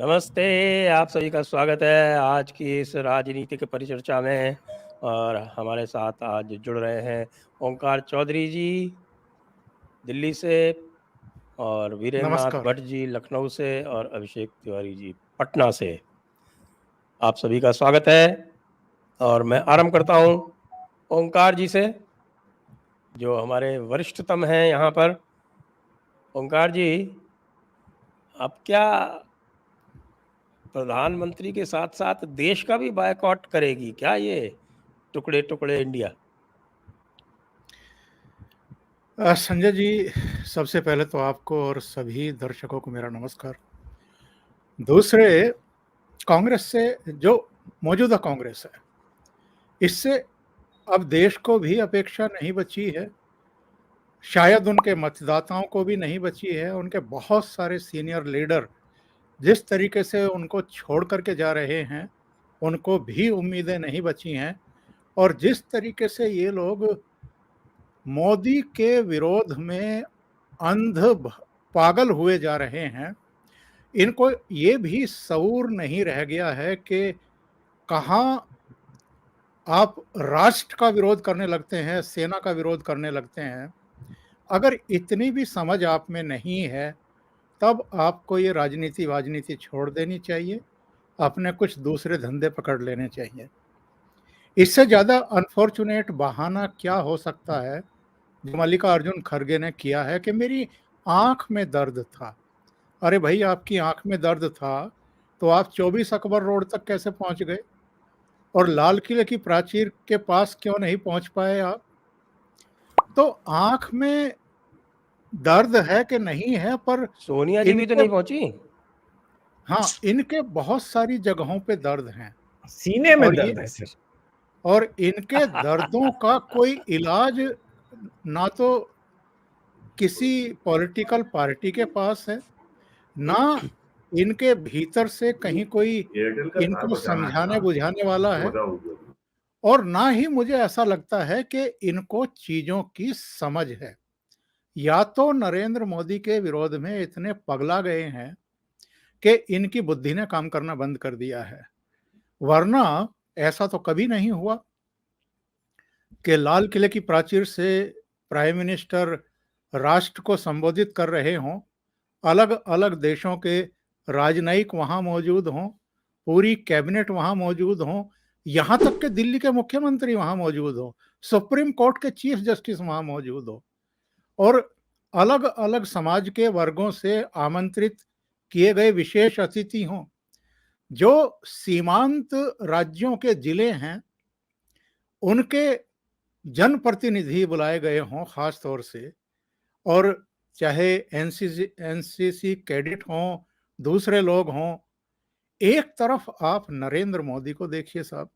नमस्ते, आप सभी का स्वागत है आज की इस राजनीतिक परिचर्चा में। और हमारे साथ आज जुड़ रहे हैं ओंकार चौधरी जी दिल्ली से, और वीरेंद्रनाथ नमस्कार। भट्ट जी लखनऊ से, और अभिषेक तिवारी जी पटना से। आप सभी का स्वागत है और मैं आरंभ करता हूं ओंकार जी से, जो हमारे वरिष्ठतम हैं यहाँ पर। ओंकार जी, अब क्या प्रधानमंत्री के साथ साथ देश का भी बायकॉट करेगी क्या ये टुकड़े टुकड़े इंडिया? संजय जी, सबसे पहले तो आपको और सभी दर्शकों को मेरा नमस्कार। दूसरे, कांग्रेस से जो मौजूदा कांग्रेस है, इससे अब देश को भी अपेक्षा नहीं बची है, शायद उनके मतदाताओं को भी नहीं बची है। उनके बहुत सारे सीनियर लीडर जिस तरीके से उनको छोड़ करके जा रहे हैं, उनको भी उम्मीदें नहीं बची हैं। और जिस तरीके से ये लोग मोदी के विरोध में पागल हुए जा रहे हैं, इनको ये भी शऊर नहीं रह गया है कि कहाँ आप राष्ट्र का विरोध करने लगते हैं, सेना का विरोध करने लगते हैं। अगर इतनी भी समझ आप में नहीं है, तब आपको ये राजनीति छोड़ देनी चाहिए, अपने कुछ दूसरे धंधे पकड़ लेने चाहिए। इससे ज़्यादा अनफॉर्चुनेट बहाना क्या हो सकता है, जो मल्लिकार्जुन खड़गे ने किया है कि मेरी आँख में दर्द था। अरे भई, आपकी आँख में दर्द था, तो आप 24 अकबर रोड तक कैसे पहुँच गए? और लाल किले की प्राचीर के पास क्यों नहीं पहुँच पाए आप? तो आँख में दर्द है कि नहीं है, पर सोनिया जी भी तो इनके नहीं पहुंची। हाँ, इनके बहुत सारी जगहों पे दर्द हैं। सीने में और ये दर्द है सिर। और इनके दर्दों का कोई इलाज ना तो किसी पॉलिटिकल पार्टी के पास है, ना इनके भीतर से कहीं कोई एयरटेल का इनको था समझाने बुझाने वाला है। बताओ। और ना ही मुझे ऐसा लगता है कि इनको चीजों की समझ है। या तो नरेंद्र मोदी के विरोध में इतने पगला गए हैं कि इनकी बुद्धि ने काम करना बंद कर दिया है, वरना ऐसा तो कभी नहीं हुआ कि लाल किले की प्राचीर से प्राइम मिनिस्टर राष्ट्र को संबोधित कर रहे हों, अलग अलग देशों के राजनयिक वहां मौजूद हों, पूरी कैबिनेट वहां मौजूद हों, यहां तक कि दिल्ली के मुख्यमंत्री वहां मौजूद हों, सुप्रीम कोर्ट के चीफ जस्टिस वहां मौजूद हो, और अलग अलग समाज के वर्गों से आमंत्रित किए गए विशेष अतिथि हों, जो सीमांत राज्यों के जिले हैं उनके जनप्रतिनिधि बुलाए गए हों खास तौर से, और चाहे एनसीसी कैडेट हों, दूसरे लोग हों। एक तरफ आप नरेंद्र मोदी को देखिए साहब,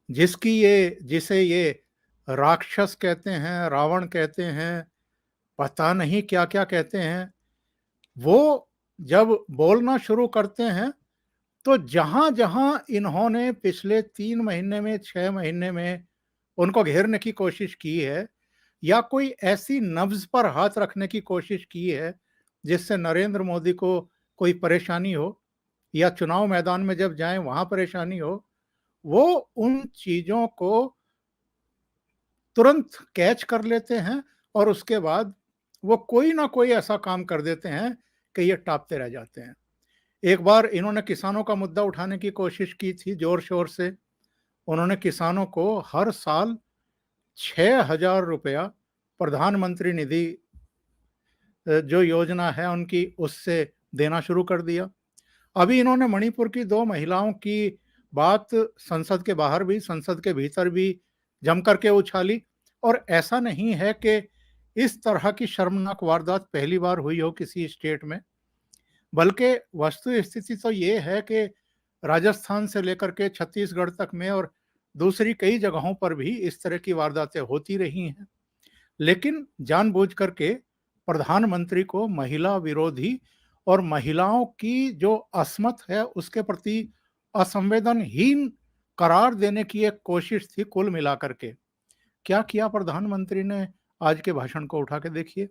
जिसे ये राक्षस कहते हैं, रावण कहते हैं, पता नहीं क्या क्या कहते हैं। वो जब बोलना शुरू करते हैं, तो जहां जहां इन्होंने पिछले 3 महीने में, 6 महीने में उनको घेरने की कोशिश की है, या कोई ऐसी नब्ज पर हाथ रखने की कोशिश की है जिससे नरेंद्र मोदी को कोई परेशानी हो, या चुनाव मैदान में जब जाएं वहां परेशानी हो, वो उन चीजों को तुरंत कैच कर लेते हैं, और उसके बाद वो कोई ना कोई ऐसा काम कर देते हैं कि ये टापते रह जाते हैं। एक बार इन्होंने किसानों का मुद्दा उठाने की कोशिश की थी जोर शोर से। उन्होंने किसानों को हर साल 6,000 रुपया प्रधानमंत्री निधि जो योजना है उनकी, उससे देना शुरू कर दिया। अभी इन्होंने मणिपुर की 2 महिलाओं की बात संसद के बाहर भी, संसद के भीतर भी जम करके उछाली। और ऐसा नहीं है कि इस तरह की शर्मनाक वारदात पहली बार हुई हो किसी स्टेट में, बल्कि वस्तु स्थिति तो ये है कि राजस्थान से लेकर के छत्तीसगढ़ तक में और दूसरी कई जगहों पर भी इस तरह की वारदातें होती रही हैं। लेकिन जानबूझ करके प्रधानमंत्री को महिला विरोधी और महिलाओं की जो असमत है उसके प्रति असंवेदनहीन करार देने की एक कोशिश थी। कुल मिलाकर के क्या किया प्रधानमंत्री ने? आज के भाषण को उठा के देखिए।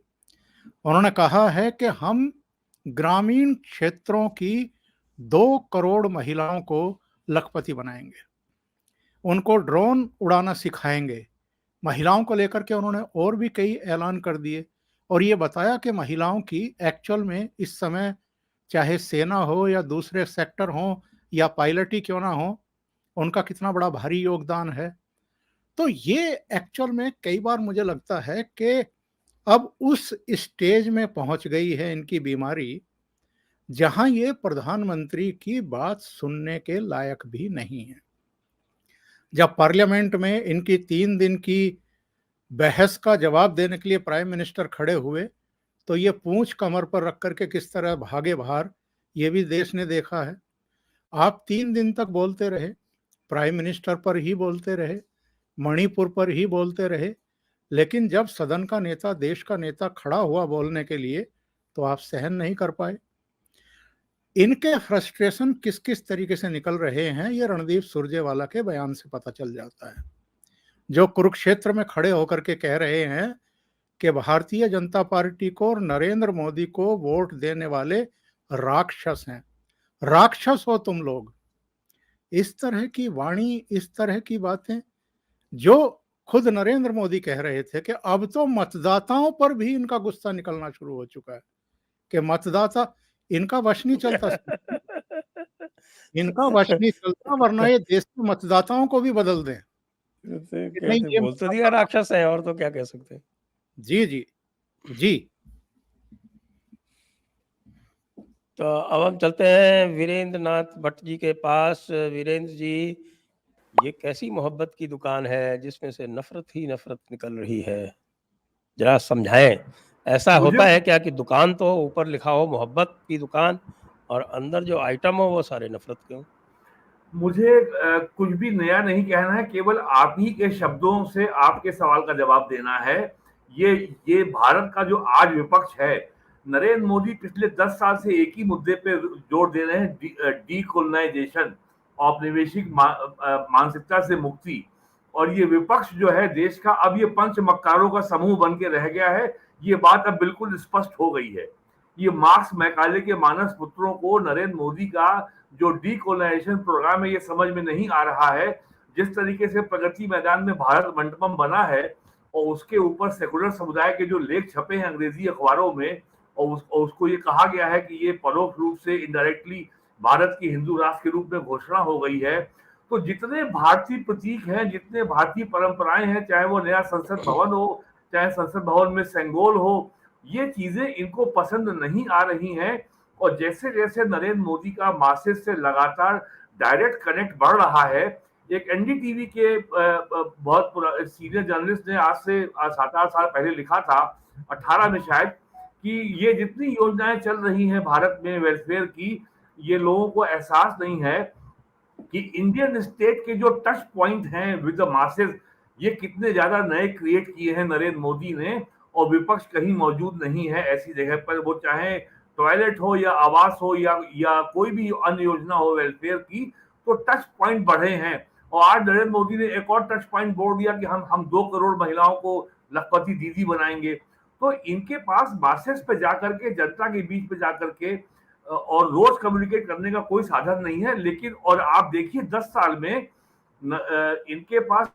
उन्होंने कहा है कि हम ग्रामीण क्षेत्रों की 2 करोड़ महिलाओं को लखपति बनाएंगे, उनको ड्रोन उड़ाना सिखाएंगे। महिलाओं को लेकर के उन्होंने और भी कई ऐलान कर दिए और ये बताया कि महिलाओं की एक्चुअल में इस समय चाहे सेना हो या दूसरे सेक्टर हो या पायलट ही क्यों ना हो, उनका कितना बड़ा भारी योगदान है। तो ये एक्चुअल में कई बार मुझे लगता है कि अब उस स्टेज में पहुंच गई है इनकी बीमारी, जहां ये प्रधानमंत्री की बात सुनने के लायक भी नहीं है। जब पार्लियामेंट में इनकी 3 दिन की बहस का जवाब देने के लिए प्राइम मिनिस्टर खड़े हुए, तो ये पूंछ कमर पर रख करके किस तरह भागे बाहर, ये भी देश ने देखा है। आप 3 दिन तक बोलते रहे, प्राइम मिनिस्टर पर ही बोलते रहे, मणिपुर पर ही बोलते रहे, लेकिन जब सदन का नेता, देश का नेता खड़ा हुआ बोलने के लिए, तो आप सहन नहीं कर पाए। इनके फ्रस्ट्रेशन किस-किस तरीके से निकल रहे हैं, ये रणदीप सुरजेवाला के बयान से पता चल जाता है। जो कुरुक्षेत्र में खड़े होकर के कह रहे हैं कि भारतीय जनता पार्टी को और नरेंद्र मोदी को वोट देने वाले राक्षस हैं। राक्षस हो तुम लोग। इस तरह की वाणी, इस तरह की बातें, जो खुद नरेंद्र मोदी कह रहे थे कि अब तो मतदाताओं पर भी इनका गुस्सा निकलना शुरू हो चुका है कि मतदाता इनका वश नहीं चलता, इनका वश नहीं चलता, वरना ये देश के मतदाताओं को भी बदल दें कि नहीं कहते ये बोल तो दिया मतदाता। राक्षस है, और तो क्या कह सकते हैं। जी, जी। जी। तो अब हम चलते हैं वीरेंद्र नाथ भट्ट जी के पास। वीरेंद्र जी, ये कैसी मोहब्बत की दुकान है जिसमें से नफरत ही नफरत निकल रही है? जरा समझाएं। ऐसा मुझे होता है क्या कि दुकान तो ऊपर लिखा हो मोहब्बत की दुकान, और अंदर जो आइटम हो वो सारे नफरत के हों? मुझे कुछ भी नया नहीं कहना है, केवल आप ही के शब्दों से आपके सवाल का जवाब देना है। ये भारत का जो आज विपक्ष है, नरेंद्र मोदी पिछले 10 साल से एक ही मुद्दे पे जोर दे रहे हैं, डीकोलोनाइजेशन, औपनिवेशिक मानसिकता से मुक्ति। और ये विपक्ष जो है देश का, अब ये पंच मक्कारों का समूह बन के रह गया है। ये बात अब बिल्कुल स्पष्ट हो गई है। ये मार्क्स मैकाले के मानस पुत्रों को नरेंद्र मोदी का जो डीकोलोनाइजेशन प्रोग्राम है ये समझ में नहीं आ रहा है। जिस तरीके से प्रगति मैदान में भारत मंडपम बना है और उसके ऊपर सेकुलर समुदाय के जो लेख छपे हैं अंग्रेजी अखबारों में, और उसको ये कहा गया है कि ये परोक्ष रूप से इनडायरेक्टली भारत की हिंदू राष्ट्र के रूप में घोषणा हो गई है। तो जितने भारतीय प्रतीक हैं, जितने भारतीय परंपराएं हैं, चाहे वो नया संसद भवन हो, चाहे संसद भवन में सेंगोल हो, ये चीजें इनको पसंद नहीं आ रही हैं। और जैसे जैसे नरेंद्र मोदी का मासेस से लगातार डायरेक्ट कनेक्ट बढ़ रहा है, एक एनडीटीवी के बहुत सीनियर जर्नलिस्ट ने आज से 7-8 साल पहले लिखा था, 18 में शायद, कि ये जितनी योजनाएं चल रही हैं भारत में वेलफेयर की, ये लोगों को एहसास नहीं है कि इंडियन स्टेट के जो टच पॉइंट हैं विद द मासेस, ये कितने ज्यादा नए क्रिएट किए हैं नरेंद्र मोदी ने। और विपक्ष कहीं मौजूद नहीं है ऐसी जगह पर, वो चाहे टॉयलेट हो या आवास हो या कोई भी अन्य योजना हो वेलफेयर की, तो टच पॉइंट बढ़े हैं। और आज नरेंद्र मोदी ने एक और टच पॉइंट बोल दिया कि हम 2 करोड़ महिलाओं को लखपति दीदी बनाएंगे। तो इनके पास मासेस पे जाकर के, जनता के बीच पे जाकर के और रोज कम्युनिकेट करने का कोई साधन नहीं है। लेकिन और आप देखिए 10 साल में इनके पास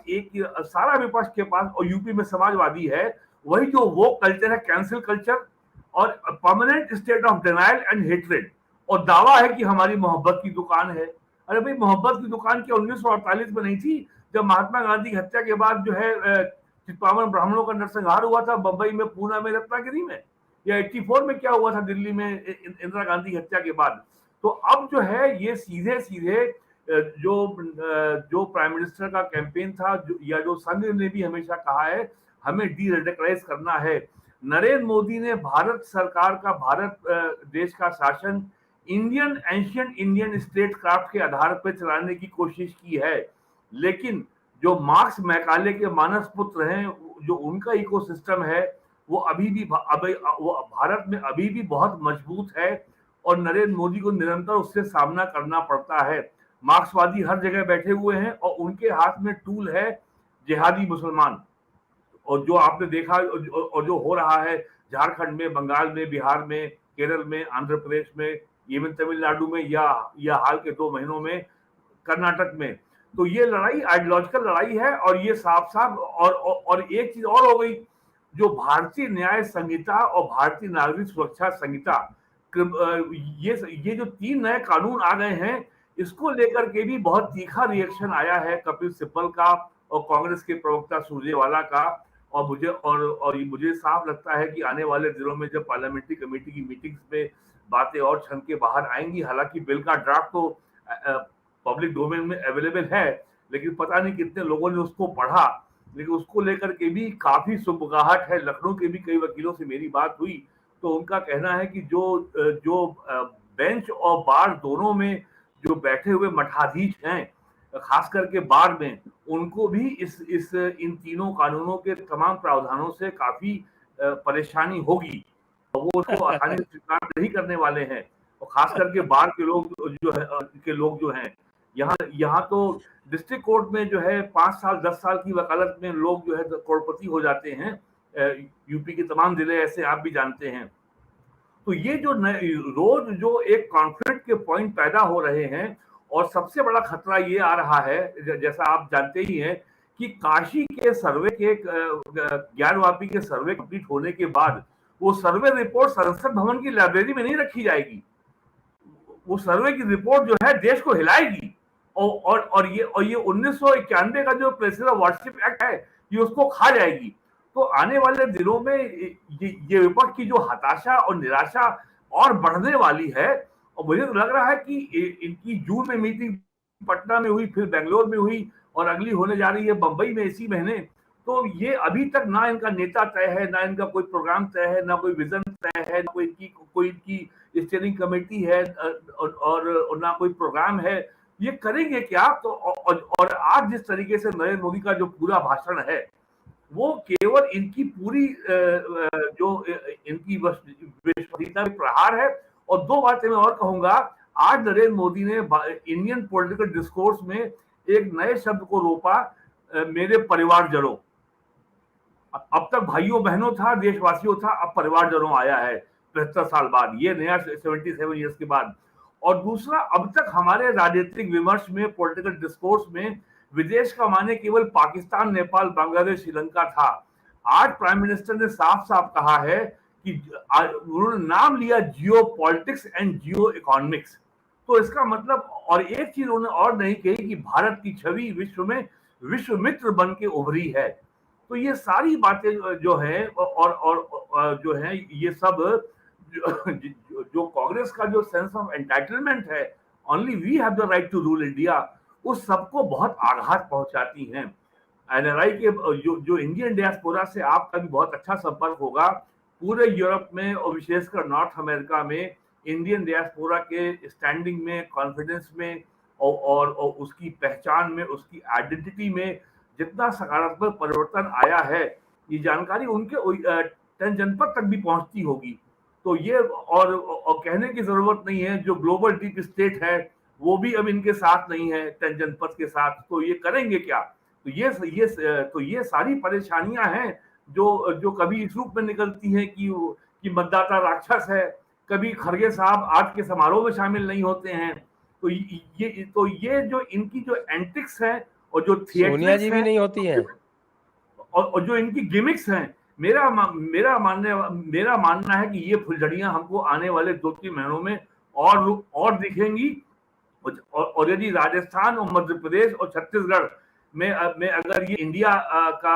एक सारा विपक्ष के पास, और यूपी में समाजवादी है, वही जो वो कल्चर है, कैंसिल कल्चर और permanent state of denial and hatred, और दावा है कि हमारी मोहब्बत की दुकान है। अरे भाई, मोहब्बत की दुकान की 1948 में नहीं थी, जब महात्मा गांधी की हत्या के बाद जो है चित्पावन ब्राह्मणों का नरसंहार हुआ था बंबई में, पूना में, रत्नागिरी में, या 84 में क्या हुआ था दिल्ली में इंदिरा गांधी हत्या के बाद। तो अब जो है ये सीधे सीधे जो प्राइम मिनिस्टर का कैंपेन था, या जो संघ ने भी हमेशा कहा है, हमें डी रेडिकलाइज करना है। नरेंद्र मोदी ने भारत सरकार का, भारत देश का शासन एंशियंट इंडियन स्टेट क्राफ्ट के आधार पर चलाने की कोशिश की है। लेकिन जो मार्क्स मैकाले के मानस पुत्र हैं, जो उनका इकोसिस्टम है, वो अभी भी वो भारत में अभी भी बहुत मजबूत है, और नरेंद्र मोदी को निरंतर उससे सामना करना पड़ता है। मार्क्सवादी हर जगह बैठे हुए हैं और उनके हाथ में टूल है जिहादी मुसलमान। और जो आपने देखा और जो हो रहा है झारखंड में, बंगाल में, बिहार में, केरल में, आंध्र प्रदेश में, ये में तमिलनाडु में या हाल के 2 महीनों में कर्नाटक में। तो ये लड़ाई आइडियोलॉजिकल लड़ाई है और ये साफ साफ और एक चीज और हो गई, जो भारतीय न्याय संहिता और भारतीय नागरिक सुरक्षा संहिता, ये जो 3 नए कानून आ गए हैं, इसको लेकर के भी बहुत तीखा रिएक्शन आया है कपिल सिब्बल का और कांग्रेस के प्रवक्ता सुरजेवाला का। और मुझे साफ लगता है कि आने वाले दिनों में जब पार्लियामेंट्री कमेटी की मीटिंग्स में बातें और छन के बाहर आएंगी, हालांकि बिल का ड्राफ्ट तो पब्लिक डोमेन में अवेलेबल है, लेकिन पता नहीं कितने लोगों ने उसको पढ़ा, लेकिन उसको लेकर के भी काफी सुबगाहट है। लखनऊ के भी कई वकीलों से मेरी बात हुई तो उनका कहना है कि जो बेंच और बार दोनों में जो बैठे हुए मठाधीश हैं, खास करके बार में, उनको भी इन तीनों कानूनों के तमाम प्रावधानों से काफी परेशानी होगी। वो उसको आसानी से स्वीकार नहीं करने वाले हैं। और खास करके बार के लोग जो हैं यहाँ तो डिस्ट्रिक्ट कोर्ट में जो है 5 साल 10 साल की वकालत में लोग जो है करोड़पति हो जाते हैं। यूपी के तमाम जिले ऐसे आप भी जानते हैं। तो ये जो रोज जो एक कॉन्फ्लिक्ट के पॉइंट पैदा हो रहे हैं, और सबसे बड़ा खतरा ये आ रहा है, जैसा आप जानते ही हैं कि काशी के सर्वे के ज्ञानवापी के सर्वे कंप्लीट होने के बाद वो सर्वे रिपोर्ट संसद भवन की लाइब्रेरी में नहीं रखी जाएगी। वो सर्वे की रिपोर्ट जो है देश को हिलाएगी। और ये 1991 का जो प्लेसेस ऑफ वर्शिप एक्ट है, ये उसको खा जाएगी। तो आने वाले दिनों में ये विपक्ष की जो हताशा और निराशा और बढ़ने वाली है। और मुझे तो लग रहा है कि इनकी जून में मीटिंग पटना में हुई, फिर बेंगलोर में हुई और अगली होने जा रही है बंबई में इसी महीने। तो ये अभी तक ना इनका नेता तय है, ना इनका कोई प्रोग्राम तय है, ना कोई विजन तय है, ना कोई इनकी स्टीयरिंग कमेटी है और ना कोई प्रोग्राम है। ये करेंगे क्या? तो और आज जिस तरीके से नरेंद्र मोदी का जो पूरा भाषण है, वो केवल इनकी पूरी जो इनकी विश्वसनीयता में प्रहार है। और 2 बातें मैं और कहूंगा। आज नरेंद्र मोदी ने इंडियन पॉलिटिकल डिस्कोर्स में एक नए शब्द को रोपा, मेरे परिवारजनों। अब तक भाइयों बहनों था, देशवासियों था, अब परिवारजनों आया है 75 साल बाद, ये नया 77 ईयर्स के बाद। और दूसरा, अब तक हमारे राजनीतिक विमर्श में, पॉलिटिकल डिस्कोर्स में विदेश का माने केवल पाकिस्तान, नेपाल, बांग्लादेश, श्रीलंका था। आज प्राइम मिनिस्टर ने साफ साफ कहा है कि उन्होंने नाम लिया जियो पॉलिटिक्स एंड जियो इकोनॉमिक्स। तो इसका मतलब, और एक चीज उन्होंने और नहीं कही कि भारत की छवि विश्व में विश्व मित्र बन के उभरी है। तो ये सारी बातें जो है और जो है, ये सब जो कांग्रेस का जो सेंस ऑफ एंटाइटलमेंट है, only we have the right to rule India, उस सबको बहुत आघात पहुंचाती हैं। एनआरआई के जो इंडियन डियास्पोरा से आपका भी बहुत अच्छा संपर्क होगा। पूरे यूरोप में और विशेषकर नॉर्थ अमेरिका में इंडियन डियास्पोरा के स्टैंडिंग में, कॉन्फिडेंस में और उसकी पहचान में, उसकी आइडेंटिटी में जितना सकारात्मक परिवर्तन आया है, ये जानकारी उनके 10 जनपद तक भी पहुंचती होगी। तो ये और कहने की जरूरत नहीं है, जो ग्लोबल डीप स्टेट है वो भी अब इनके साथ नहीं है 10 जनपद के साथ। तो ये करेंगे क्या? तो ये सारी परेशानियां हैं जो कभी इस रूप में निकलती हैं कि मतदाता राक्षस है, कभी खड़गे साहब आज के समारोह में शामिल नहीं होते हैं। तो ये जो इनकी जो एंटिक्स है और जो सोनिया जी भी नहीं होती हैं, और जो इनकी गिमिक्स हैं, मेरा मानना है कि ये फुलझड़ियां हमको आने वाले 2-3 महीनों में और दिखेंगी। और यदि राजस्थान और मध्य प्रदेश और छत्तीसगढ़ में अगर ये इंडिया का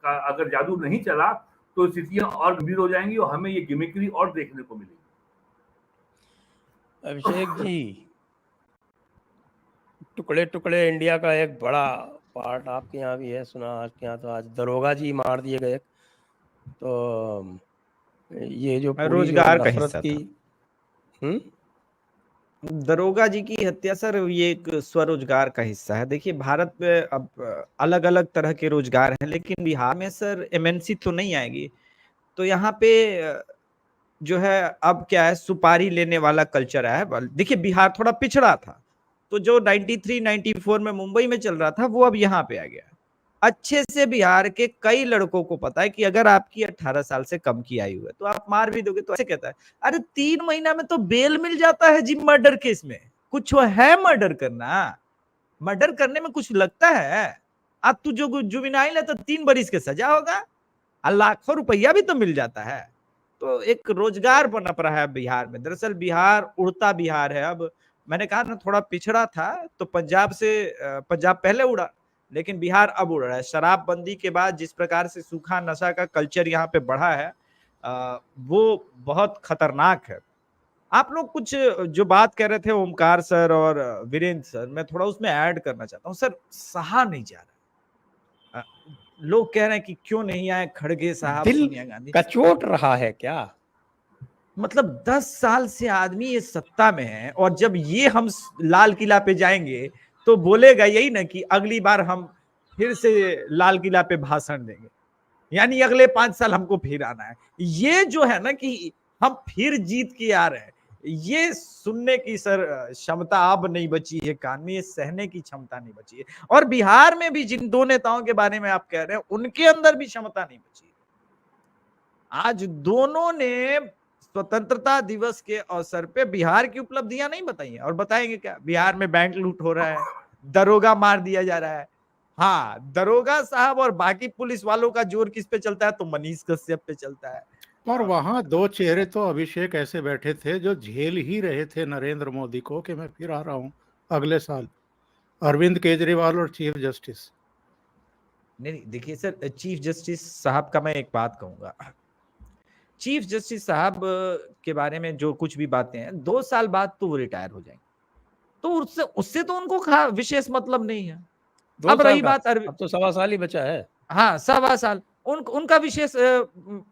अगर जादू नहीं चला तो स्थितियां और गंभीर हो जाएंगी और हमें ये गिमिक्री और देखने को मिलेगी। अभिषेक जी, टुकड़े टुकड़े इंडिया का एक बड़ा पार्ट आपके यहाँ भी है, सुना आपके यहाँ तो आज दरोगा जी मार दिए गए। तो ये जो रोजगार का हिस्सा की दरोगा जी की हत्या सर, ये एक स्वरोजगार का हिस्सा है। देखिए भारत में अब अलग अलग तरह के रोजगार हैं, लेकिन बिहार में सर एमएनसी तो नहीं आएगी। तो यहाँ पे जो है अब क्या है, सुपारी लेने वाला कल्चर है। देखिए बिहार थोड़ा पिछड़ा था, तो जो 93-94 में मुंबई में चल रहा था वो अब यहाँ पे आ गया। अच्छे से बिहार के कई लड़कों को पता है कि अगर आपकी 18 साल से कम की आयु है तो आप मार भी दोगे। तो ऐसे कहता है, अरे 3 महीना में तो बेल मिल जाता है जी मर्डर केस में। कुछ है मर्डर करना? मर्डर करने में कुछ लगता है? अब तू जो जुबिनाइल है तो 3 बरिस के सजा होगा, लाखों रुपया भी तो मिल जाता है। तो एक रोजगार पनप रहा है बिहार में। दरअसल बिहार उड़ता बिहार है। अब मैंने कहा ना थोड़ा पिछड़ा था, तो पंजाब पहले उड़ा, लेकिन बिहार अब उड़ रहा है। शराबबंदी के बाद जिस प्रकार से सूखा नशा का कल्चर यहाँ पे बढ़ा है, वो बहुत खतरनाक है। आप लोग कुछ जो बात कह रहे थे ओमकार सर और वीरेंद्र सर, मैं थोड़ा उसमें ऐड करना चाहता हूँ। सर, सहा नहीं जा रहा। लोग कह रहे हैं कि क्यों नहीं आए खड़गे साहब, दिल सोनिया गांधी। कचोट रहा है क्या? मतलब 10 साल से आदमी ये सत्ता में है, और जब ये हम लाल किला पे जाएंगे तो बोलेगा यही ना कि अगली बार हम फिर से लाल किला पे भाषण देंगे, यानी अगले 5 साल हमको फिर आना है। ये जो है ना कि हम फिर जीत के आ रहे हैं, ये सुनने की सर क्षमता अब नहीं बची है कान में, ये सहने की क्षमता नहीं बची है। और बिहार में भी जिन 2 नेताओं के बारे में आप कह रहे हैं, उनके अंदर भी क्षमता नहीं बची है। आज दोनों ने स्वतंत्रता दिवस के अवसर पे बिहार की उपलब्धियां नहीं बताई हैं, और बताएंगे क्या? बिहार में बैंक लूट हो रहा है, दरोगा मार दिया जा रहा है। हाँ, दरोगा साहब और बाकी पुलिस वालों का जोर किस पे चलता है? तो मनीष कश्यप पे चलता है। पर वहां 2 चेहरे तो अभिषेक ऐसे बैठे थे जो झेल ही रहे थे नरेंद्र मोदी को कि मैं फिर आ रहा हूं अगले साल, अरविंद केजरीवाल और चीफ जस्टिस। नहीं, देखिए सर, चीफ जस्टिस साहब का मैं एक बात कहूंगा। चीफ जस्टिस साहब के बारे में जो कुछ भी बातें हैं, 2 साल बाद तो वो रिटायर हो जाएंगे, तो उससे उससे तो उनको विशेष मतलब नहीं है। 2 अब साल रही का? बात अब तो 1.25 साल ही बचा है। हाँ, 1.25 साल उनका विशेष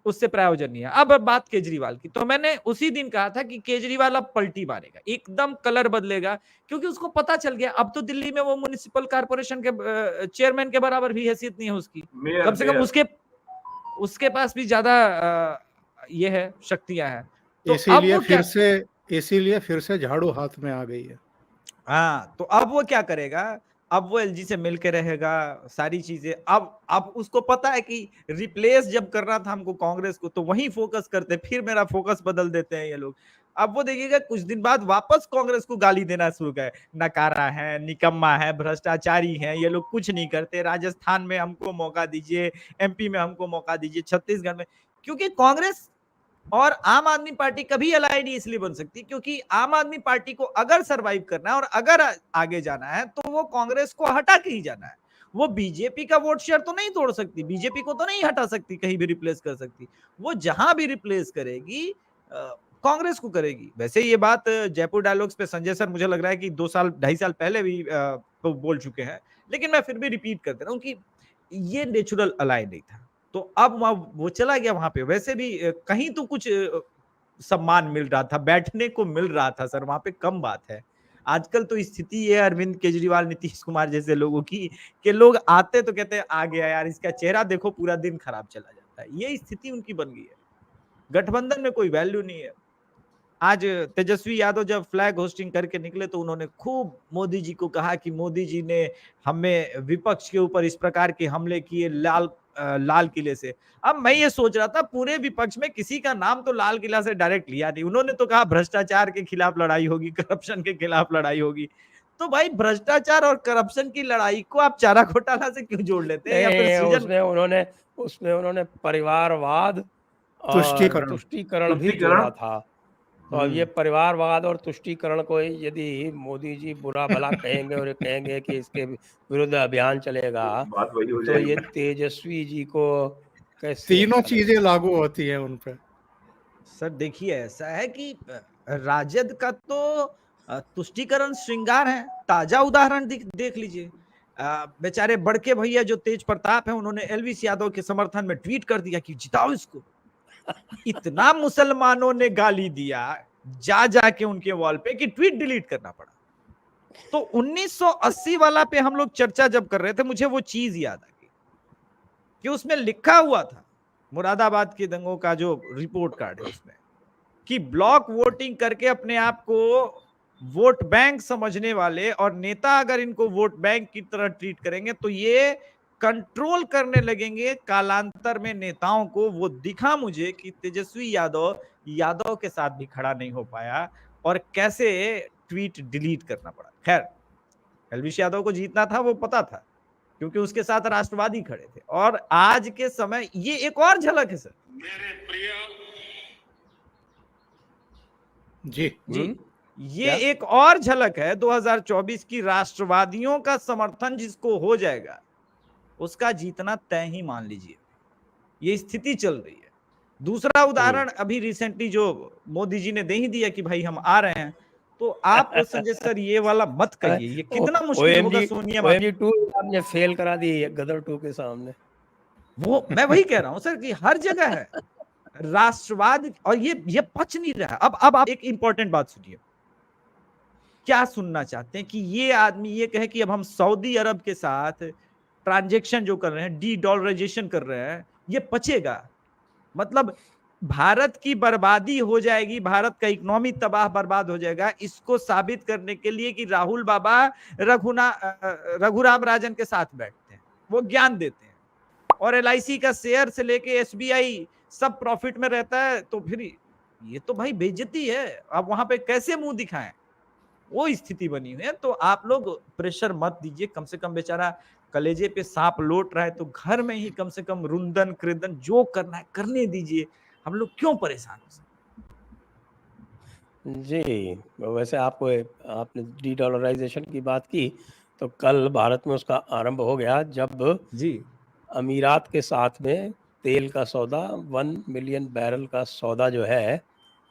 उससे प्रायोजन नहीं है। अब बात केजरीवाल की, तो मैंने उसी दिन कहा था कि केजरीवाल अब पलटी मारेगा, एकदम कलर बदलेगा, क्योंकि उसको पता चल गया अब तो दिल्ली में वो म्युनिसिपल कॉर्पोरेशन के चेयरमैन के बराबर भी हैसियत नहीं है उसकी। कम से कम उसके पास भी ज्यादा ये है, शक्तियां हैं। तो अब वो क्या, इसीलिए फिर से झाड़ू हाथ में आ गई है। हाँ, तो अब वो क्या करेगा? अब वो एलजी से मिलके रहेगा, सारी चीजें। अब उसको पता है कि रिप्लेस जब करना था हमको कांग्रेस को, तो वहीं फोकस करते, फिर मेरा फोकस बदल देते हैं ये लोग। अब वो देखिएगा कुछ दिन बाद वापस कांग्रेस को गाली देना शुरू करे, नकारा है, निकम्मा है, भ्रष्टाचारी है, ये लोग कुछ नहीं करते, राजस्थान में हमको मौका दीजिए, एमपी में हमको मौका दीजिए, छत्तीसगढ़ में। क्योंकि कांग्रेस और आम आदमी पार्टी कभी अलायड इसलिए बन सकती क्योंकि आम आदमी पार्टी को अगर सरवाइव करना है और अगर आगे जाना है तो वो कांग्रेस को हटा के ही जाना है। वो बीजेपी का वोट शेयर तो नहीं तोड़ सकती, बीजेपी को तो नहीं हटा सकती, कहीं भी रिप्लेस कर सकती। वो जहां भी रिप्लेस करेगी कांग्रेस को करेगी। वैसे ये बात जयपुर डायलॉग्स पे संजय सर मुझे लग रहा है कि 2 साल 2.5 साल पहले भी तो बोल चुके हैं, लेकिन मैं फिर भी रिपीट कर दे रहा हूँ कि ये नेचुरल अलाय नहीं था। तो अब वो चला गया वहां पे। वैसे भी कहीं तो कुछ सम्मान मिल रहा था, बैठने को मिल रहा था सर, वहां पे कम बात है। आजकल तो स्थिति ये है अरविंद केजरीवाल, नीतीश कुमार जैसे लोगों की, कि लोग आते तो कहते हैं आ गया यार, इसका चेहरा देखो, पूरा दिन खराब चला जाता है। ये स्थिति उनकी बन गई है। गठबंधन में कोई वैल्यू नहीं है। आज तेजस्वी यादव जब फ्लैग होस्टिंग करके निकले तो उन्होंने खूब मोदी जी को कहा कि मोदी जी ने हमें विपक्ष के ऊपर इस प्रकार के हमले किए लाल किले से। अब मैं ये सोच रहा था पूरे विपक्ष में किसी का नाम तो लाल किला से डायरेक्ट लिया नहीं। उन्होंने तो कहा भ्रष्टाचार के खिलाफ लड़ाई होगी, करप्शन के खिलाफ लड़ाई होगी। तो भाई भ्रष्टाचार और करप्शन की लड़ाई को आप चारा घोटाला से क्यों जोड़ लेते हैं? या फिर उसमें उन्होंने परिवारवाद और तुष्टीकरण भी जोड़ा था। तो अब ये परिवारवाद और तुष्टीकरण को यदि मोदी जी बुरा भला कहेंगे और कहेंगे कि इसके विरुद्ध अभियान चलेगा, बात वही हो तो जाएगी। ये तेजस्वी जी को कैसे तीनों चीजें लागू होती हैं उन पे। सर देखिए, ऐसा है कि राजद का तो तुष्टीकरण श्रृंगार है। ताजा उदाहरण देख लीजिए। बेचारे बड़के भैया जो तेज प्रताप है, उन्होंने एलवीस यादव के समर्थन में ट्वीट कर दिया कि जिताओ इसको। इतना मुसलमानों ने गाली दिया जा के उनके वॉल पे कि ट्वीट डिलीट करना पड़ा। तो 1980 वाला पे हम लोग चर्चा जब कर रहे थे, मुझे वो चीज याद आ गई कि उसमें लिखा हुआ था, मुरादाबाद के दंगों का जो रिपोर्ट कार्ड है उसमें, कि ब्लॉक वोटिंग करके अपने आप को वोट बैंक समझने वाले और नेता अगर इनको वोट बैंक की तरह ट्रीट करेंगे तो ये कंट्रोल करने लगेंगे कालांतर में नेताओं को। वो दिखा मुझे कि तेजस्वी यादव के साथ भी खड़ा नहीं हो पाया और कैसे ट्वीट डिलीट करना पड़ा। खैर, एलवीश यादव को जीतना था, वो पता था, क्योंकि उसके साथ राष्ट्रवादी खड़े थे। और आज के समय ये एक और झलक है सर। मेरे प्रिय जी जी, ये क्या? एक और झलक है 2024 की। राष्ट्रवादियों का समर्थन जिसको हो जाएगा उसका जीतना तय ही मान लीजिए। ये स्थिति चल रही है। दूसरा उदाहरण अभी रिसेंटली जो मोदी जी ने दे ही दिया कि भाई हम आ रहे हैं, तो आप संजय सर ये वाला मत कहिए। ये कितना मुश्किल होगा सोनिया माता। OMG 2 आपने फेल करा दी गदर 2 के सामने। वो मैं वही कह रहा हूं सर कि हर जगह है राष्ट्रवाद, और ये पच नहीं रहा। अब आप एक इंपॉर्टेंट बात सुनिए। क्या सुनना चाहते हैं कि ये आदमी ये कहे कि अब हम सऊदी अरब के साथ ट्रांजैक्शन जो कर रहे हैं, डी डॉलराइजेशन कर रहे हैं, ये पचेगा? मतलब भारत की बर्बादी हो जाएगी, भारत का इकोनॉमी तबाह बर्बाद हो जाएगा, इसको साबित करने के लिए कि राहुल बाबा रघुराम राजन के साथ बैठते हैं, वो ज्ञान देते हैं, और LIC का शेयर से लेके SBI सब प्रॉफिट में रहता है। तो फिर ये तो भाई बेइज्जती है। अब वहां पे कैसे मुंह दिखाएं? वो स्थिति बनी हुई है। तो आप लोग प्रेशर मत दीजिए। कम से कम बेचारा कलेजे पे सांप लौट रहा है, तो घर में ही कम से कम रुंदन कृदन जो करना है करने दीजिए। हम लोग क्यों परेशान हो? जी, वैसे आपने डी-डॉलराइजेशन की बात की, तो कल भारत में उसका आरंभ हो गया जब जी अमीरात के साथ में तेल का सौदा 1 मिलियन बैरल का सौदा जो है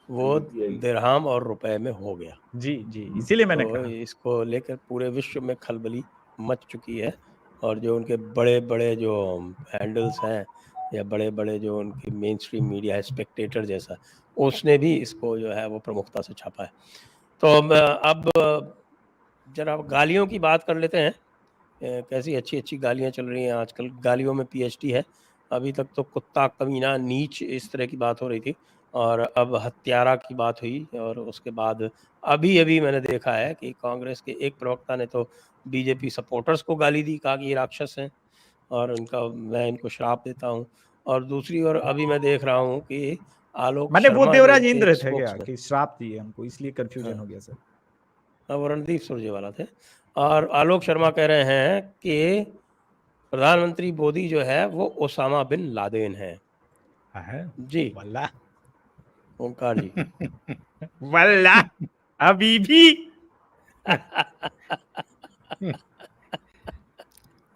वो दिरहम और रुपए में हो गया। जी जी, इसीलिए मैंने तो कहा। इसको लेकर पूरे विश्व में खलबली मच चुकी है, और जो उनके बड़े बड़े जो हैंडल्स हैं या बड़े बड़े जो उनकी मेन स्ट्रीम मीडिया है, स्पेक्टेटर जैसा, उसने भी इसको जो है वो प्रमुखता से छापा है। तो अब जरा गालियों की बात कर लेते हैं। कैसी अच्छी अच्छी गालियां चल रही हैं आजकल। गालियों में PhD है। अभी तक तो कुत्ता, कमीना, नीच इस तरह की बात हो रही थी, और अब हत्यारा की बात हुई। और उसके बाद अभी मैंने देखा है कि कांग्रेस के एक प्रवक्ता ने तो बीजेपी सपोर्टर्स को गाली दी, कहा कि ये राक्षस हैं और मैं इनको श्राप देता हूँ। और दूसरी ओर अभी मैं देख रहा हूँ कि आलोक मैंने वो शर्मा देवराज जो इंद्र एक थे क्या स्पोक्समैन, कि श्राप दिए हमको, इसलिए कंफ्यूजन हो गया सर। वो रणदीप सुरजेवाला थे, और आलोक शर्मा कह रहे हैं कि प्रधानमंत्री मोदी जो है वो ओसामा बिन लादेन है। जी वल्ला ओंकार जी। वल्ला अभी भी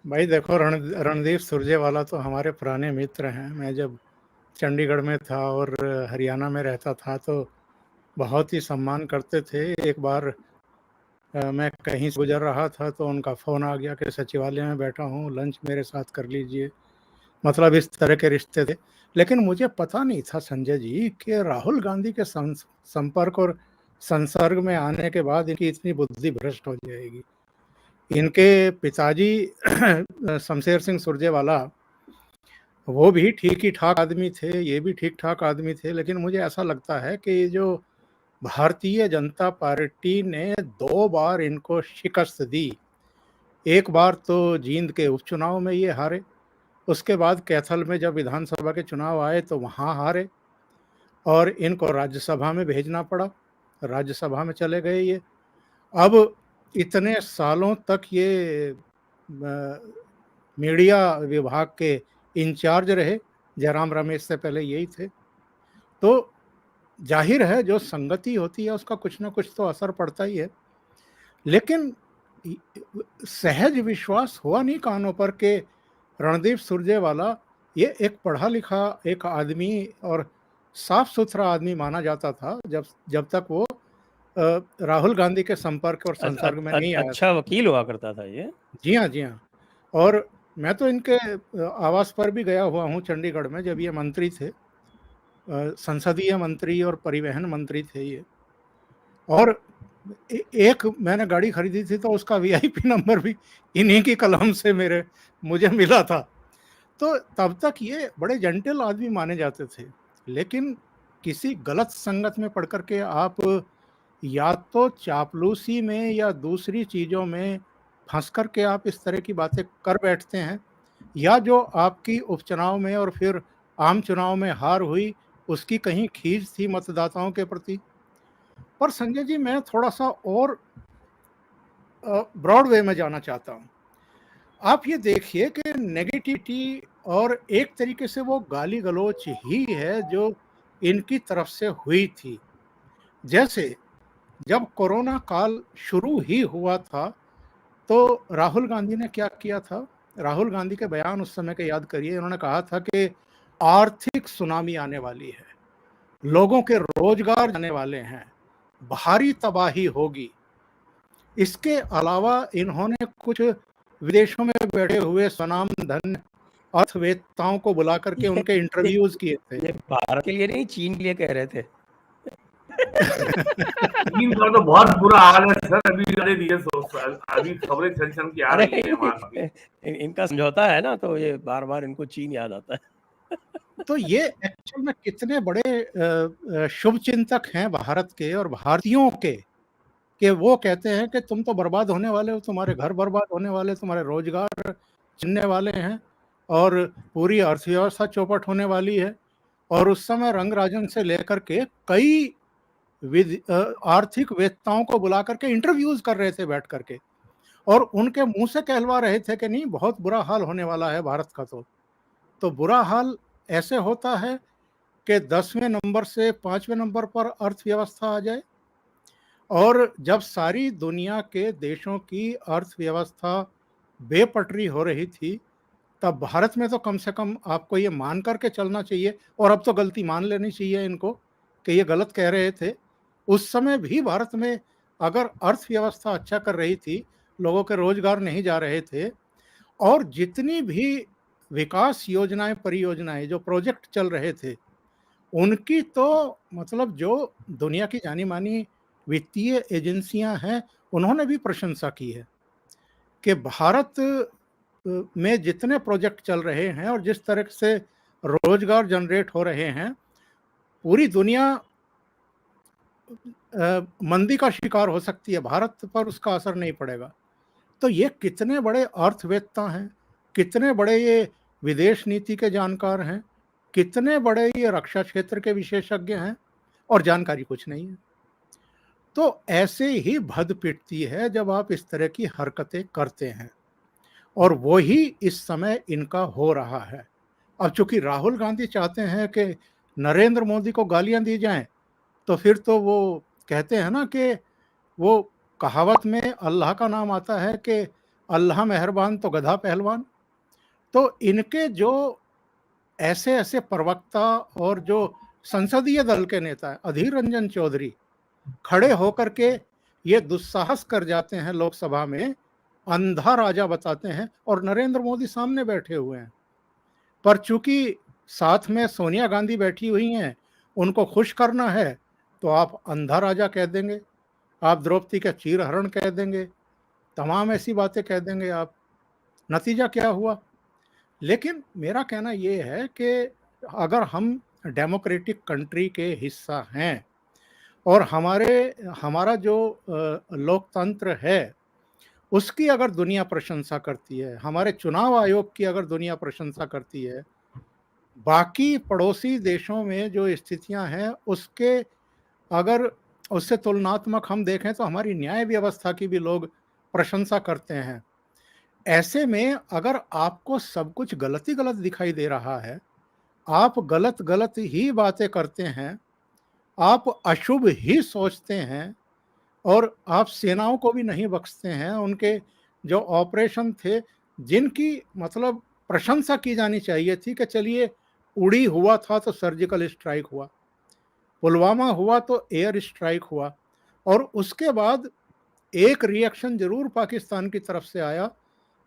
भाई देखो, रणदीप सुरजेवाला तो हमारे पुराने मित्र हैं। मैं जब चंडीगढ़ में था और हरियाणा में रहता था तो बहुत ही सम्मान करते थे। एक बार मैं कहीं से गुजर रहा था तो उनका फ़ोन आ गया कि सचिवालय में बैठा हूँ, लंच मेरे साथ कर लीजिए। मतलब इस तरह के रिश्ते थे। लेकिन मुझे पता नहीं था संजय जी कि राहुल गांधी के संपर्क और संसर्ग में आने के बाद इनकी इतनी बुद्धि भ्रष्ट हो जाएगी। इनके पिताजी शमशेर सिंह सुरजेवाला, वो भी ठीक ही ठाक आदमी थे, ये भी ठीक ठाक आदमी थे। लेकिन मुझे ऐसा लगता है कि ये जो भारतीय जनता पार्टी ने 2 बार इनको शिकस्त दी। एक बार तो जींद के उपचुनाव में ये हारे, उसके बाद कैथल में जब विधानसभा के चुनाव आए तो वहाँ हारे, और इनको राज्यसभा में भेजना पड़ा। राज्यसभा में चले गए ये। अब इतने सालों तक ये मीडिया विभाग के इंचार्ज रहे, जयराम रमेश से पहले यही थे। तो जाहिर है जो संगति होती है उसका कुछ ना कुछ तो असर पड़ता ही है। लेकिन सहज विश्वास हुआ नहीं कानों पर कि रणदीप सुरजेवाला ये एक पढ़ा लिखा एक आदमी और साफ सुथरा आदमी माना जाता था जब तक वो राहुल गांधी के संपर्क और संसर्ग में नहीं आया। अच्छा वकील हुआ करता था ये। जी हाँ, जी हाँ। और मैं तो इनके आवास पर भी गया हुआ हूँ चंडीगढ़ में, जब ये मंत्री थे, संसदीय मंत्री और परिवहन मंत्री थे ये। और एक मैंने गाड़ी खरीदी थी तो उसका VIP नंबर भी इन्हीं की कलम से मुझे मिला था। तो तब तक ये बड़े जेंटल आदमी माने जाते थे। लेकिन किसी गलत संगत में पड़ करके आप या तो चापलूसी में या दूसरी चीज़ों में फंस करके आप इस तरह की बातें कर बैठते हैं, या जो आपकी उपचुनाव में और फिर आम चुनाव में हार हुई, उसकी कहीं खींच थी मतदाताओं के प्रति? पर संजय जी, मैं थोड़ा-सा और ब्रॉड वे में जाना चाहता हूँ। आप ये देखिए कि नेगेटिविटी और एक तरीके से वो गाली-गलौच ही है जो इनकी तरफ से हुई थी। जैसे जब कोरोना काल शुरू ही हुआ था, तो राहुल गांधी ने क्या किया था? राहुल गांधी के बयान उस समय के याद करिए। उन्होंने कहा था कि आर्थिक सुनामी आने वाली है, लोगों के रोजगार जाने वाले हैं, भारी तबाही होगी। इसके अलावा इन्होंने कुछ विदेशों में बैठे हुए स्वनामधन्य अर्थवेत्ताओं को बुला करके उनके इंटरव्यूज किए थे। ये भारत के लिए नहीं, चीन के लिए कह रहे थे। चीन का तो बहुत बुरा हाल है सर। अभी खबरें छन के आ रही है वहां की। इनका समझौता है ना, तो ये बार बार इनको चीन याद आता है। तो ये एक्चुअल में कितने बड़े शुभ चिंतक हैं भारत के और भारतीयों के, कि वो कहते हैं कि तुम तो बर्बाद होने वाले हो, तुम्हारे घर बर्बाद होने वाले, तुम्हारे रोजगार छिनने वाले हैं और पूरी अर्थव्यवस्था चौपट होने वाली है। और उस समय रंगराजन से लेकर के कई आर्थिक वेत्ताओं को बुला करके इंटरव्यूज कर रहे थे बैठ करके, और उनके मुंह से कहलवा रहे थे कि नहीं, बहुत बुरा हाल होने वाला है भारत का। तो बुरा हाल ऐसे होता है कि 10वें नंबर से 5वें नंबर पर अर्थव्यवस्था आ जाए, और जब सारी दुनिया के देशों की अर्थव्यवस्था बेपटरी हो रही थी, तब भारत में तो कम से कम आपको ये मान करके चलना चाहिए, और अब तो गलती मान लेनी चाहिए इनको कि ये गलत कह रहे थे। उस समय भी भारत में अगर अर्थव्यवस्था अच्छा कर रही थी, लोगों के रोजगार नहीं जा रहे थे, और जितनी भी विकास योजनाएं, परियोजनाएं, जो प्रोजेक्ट चल रहे थे, उनकी तो मतलब जो दुनिया की जानी मानी वित्तीय एजेंसियां हैं, उन्होंने भी प्रशंसा की है कि भारत में जितने प्रोजेक्ट चल रहे हैं और जिस तरह से रोजगार जनरेट हो रहे हैं, पूरी दुनिया मंदी का शिकार हो सकती है, भारत पर उसका असर नहीं पड़ेगा। तो ये कितने बड़े अर्थवेत्ता हैं, कितने बड़े ये विदेश नीति के जानकार हैं, कितने बड़े ये रक्षा क्षेत्र के विशेषज्ञ हैं, और जानकारी कुछ नहीं है। तो ऐसे ही भद पिटती है जब आप इस तरह की हरकतें करते हैं, और वो ही इस समय इनका हो रहा है। अब चूंकि राहुल गांधी चाहते हैं कि नरेंद्र मोदी को गालियां दी जाएं, तो फिर तो वो कहते हैं ना कि वो कहावत में अल्लाह का नाम आता है कि अल्लाह मेहरबान तो गधा पहलवान। तो इनके जो ऐसे ऐसे प्रवक्ता और जो संसदीय दल के नेता अधीर रंजन चौधरी खड़े होकर के ये दुस्साहस कर जाते हैं लोकसभा में, अंधा राजा बताते हैं, और नरेंद्र मोदी सामने बैठे हुए हैं। पर चूंकि साथ में सोनिया गांधी बैठी हुई हैं, उनको खुश करना है, तो आप अंधा राजा कह देंगे, आप द्रौपदी का चीरहरण कह देंगे, तमाम ऐसी बातें कह देंगे आप। नतीजा क्या हुआ? लेकिन मेरा कहना ये है कि अगर हम डेमोक्रेटिक कंट्री के हिस्सा हैं, और हमारा जो लोकतंत्र है, उसकी अगर दुनिया प्रशंसा करती है, हमारे चुनाव आयोग की अगर दुनिया प्रशंसा करती है, बाकी पड़ोसी देशों में जो स्थितियां हैं उसके अगर उससे तुलनात्मक हम देखें, तो हमारी न्याय व्यवस्था की भी लोग प्रशंसा करते हैं। ऐसे में अगर आपको सब कुछ गलत ही गलत दिखाई दे रहा है, आप गलत गलत ही बातें करते हैं, आप अशुभ ही सोचते हैं, और आप सेनाओं को भी नहीं बख्शते हैं, उनके जो ऑपरेशन थे, जिनकी मतलब प्रशंसा की जानी चाहिए थी कि चलिए, उड़ी हुआ था तो सर्जिकल स्ट्राइक हुआ, पुलवामा हुआ तो एयर स्ट्राइक हुआ, और उसके बाद एक रिएक्शन जरूर पाकिस्तान की तरफ से आया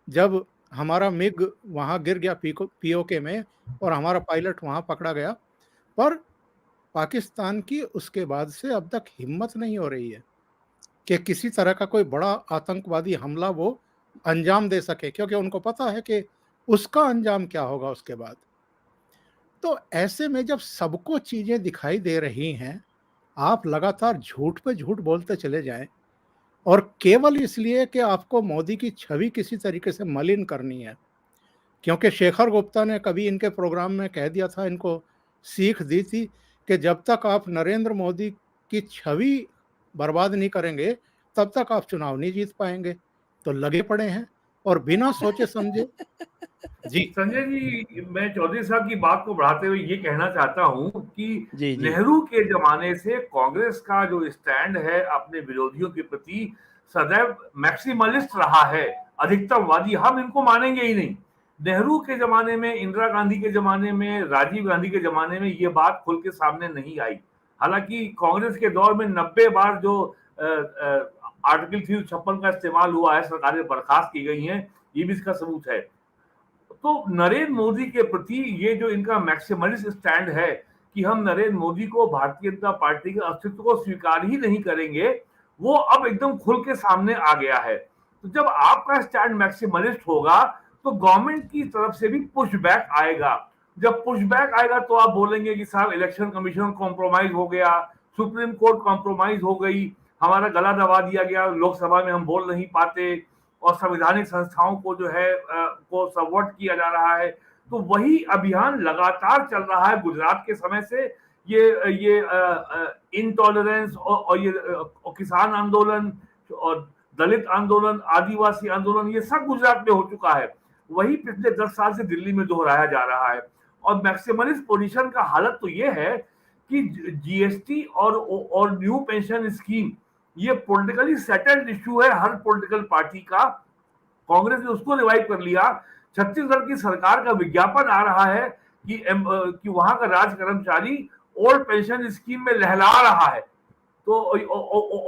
जब हमारा मिग वहां गिर गया पीओके में, और हमारा पायलट वहां पकड़ा गया। पर पाकिस्तान की उसके बाद से अब तक हिम्मत नहीं हो रही है कि किसी तरह का कोई बड़ा आतंकवादी हमला वो अंजाम दे सके, क्योंकि उनको पता है कि उसका अंजाम क्या होगा उसके बाद। तो ऐसे में जब सबको चीजें दिखाई दे रही हैं, आप लगातार झूठ पे झूठ बोलते चले जाएं, और केवल इसलिए कि आपको मोदी की छवि किसी तरीके से मलिन करनी है, क्योंकि शेखर गुप्ता ने कभी इनके प्रोग्राम में कह दिया था, इनको सीख दी थी कि जब तक आप नरेंद्र मोदी की छवि बर्बाद नहीं करेंगे तब तक आप चुनाव नहीं जीत पाएंगे। तो लगे पड़े हैं और बिना सोचे समझे। जी संजय जी, मैं चौधरी साहब की बात को बढ़ाते हुए ये कहना चाहता हूं कि जी जी नेहरू के जमाने से कांग्रेस का जो स्टैंड है अपने विरोधियों के प्रति सदैव मैक्सिमलिस्ट रहा है, अधिकतमवादी। हम इनको मानेंगे ही नहीं। नेहरू के जमाने में, इंदिरा गांधी के जमाने में, राजीव गांधी के जमाने में ये बात खुल के सामने नहीं आई। हालांकि कांग्रेस के दौर में 90 बार जो आर्टिकल 356 का इस्तेमाल हुआ है, सरकारें बर्खास्त की गई हैं, ये भी इसका सबूत है। तो नरेंद्र मोदी के प्रति ये जो इनका मैक्सिमलिस्ट स्टैंड है कि हम नरेंद्र मोदी को, भारतीय जनता पार्टी के अस्तित्व को स्वीकार ही नहीं करेंगे, वो अब एकदम खुल के सामने आ गया है। तो जब आपका स्टैंड मैक्सिमलिस्ट होगा तो गवर्नमेंट की तरफ से भी पुश बैक आएगा। जब पुश बैक आएगा तो आप बोलेंगे कि साहब इलेक्शन कमीशन कॉम्प्रोमाइज हो गया, सुप्रीम कोर्ट कॉम्प्रोमाइज हो गई, हमारा गला दबा दिया गया, लोकसभा में हम बोल नहीं पाते और संवैधानिक संस्थाओं को जो है को सबवर्ट किया जा रहा है। तो वही अभियान लगातार चल रहा है गुजरात के समय से। ये इनटॉलरेंस और ये किसान आंदोलन और दलित आंदोलन, आदिवासी आंदोलन, ये सब गुजरात में हो चुका है। वही पिछले 10 साल से दिल्ली में दोहराया जा रहा है। और मैक्सिमलिस्ट पोजीशन का हालत तो ये है कि जीएसटी और न्यू पेंशन स्कीम ये पॉलिटिकली सेटल्ड इश्यू है हर पॉलिटिकल पार्टी का। कांग्रेस ने उसको रिवाइव कर लिया। छत्तीसगढ़ की सरकार का विज्ञापन आ रहा है कि वहां का राज कर्मचारी ओल्ड पेंशन स्कीम में लहला रहा है, तो